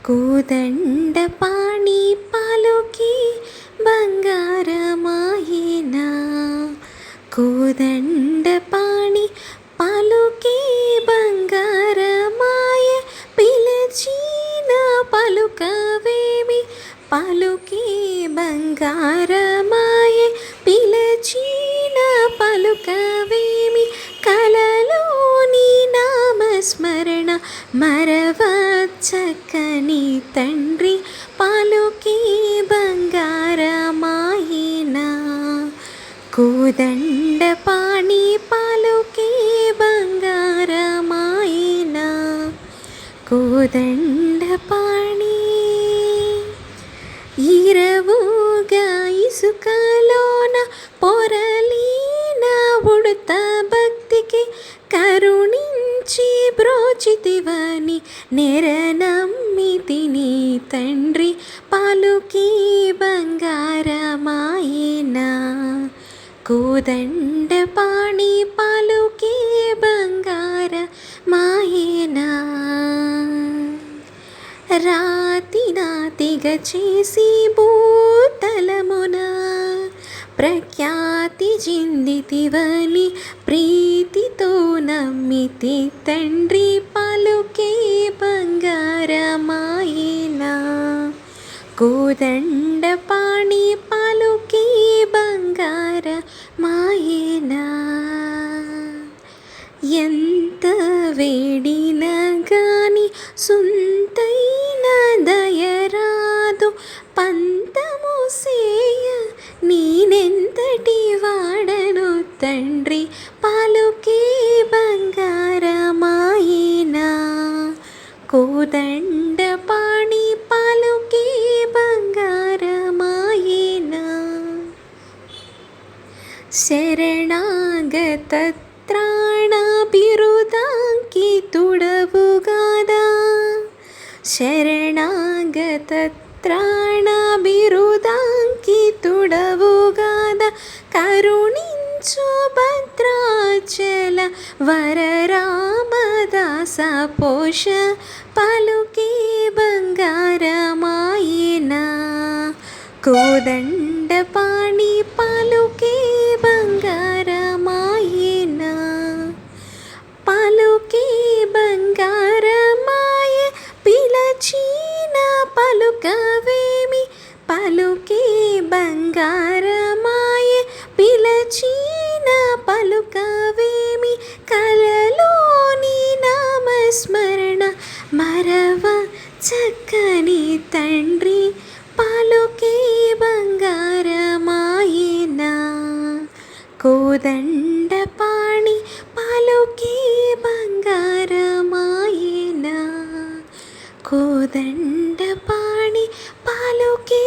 కోదండపాణి పాలుకి బంగారమాయేనా. కోదండపాణి పాలుకి బంగారమాయ పిలచిన పలుకవేమి. పలుకి బంగారమాయ పిలచిన పలుకవేమి. కలలోని నామస్మరణ మరవచ్చక్కని తండ్రి పాలుకి బంగారమాయేనా. కోదండపాణి పాలుకి బంగారమాయేనా. కోదండపాణి ఇరవుగా ఇసుకలోన పొరలీన ఉడత భక్తికి కరుణించి బ్రోచితివని నెరనమ్మితిని తండ్రి పాలుకి బంగారమాయేనా. కోదండపాణి పాలుకి బంగారమాయేనా. రాతి నాతిగ చేసి భూతలమున ప్రఖ్యాతి చెందితివని ప్రీతితో నమ్మితి తండ్రి పాలుకే బంగారమాయేనా. కోదండపాణి పాలుకే బంగారమాయేనా. ఎంత వేడినా గాని సుంతైన దయరాదు పంతము సేయ నేనెంతటి వాడను తండ్రి పాలుకే బంగారమాయేనా. కోదండపాణి పాలుకే బంగారమాయేనా. శరణాగత త్రాణ బిరుదాంకితుడవుగాదా. శరణాగత త్రాణ బిరుదాంకితుడవుగాదా. కరుణించు భద్రాచల వరరామదాస పోష పాలుకే బంగారమాయేనా. కోదండపాణి పాలుకే బంగారమాయేనా. పాలుకే బంగారమాయ పిలచిన పలుకవేమి. పలుకే బంగారమాయ పిలచిన పలుకవేమి. కలలోని నామస్మరణ మరవ చక్కని తండ్రి పాలుకే బంగారమాయేనా. కోదండపాణి పాలుకే బంగారమాయేనా. కోదండపాణి పాలుకే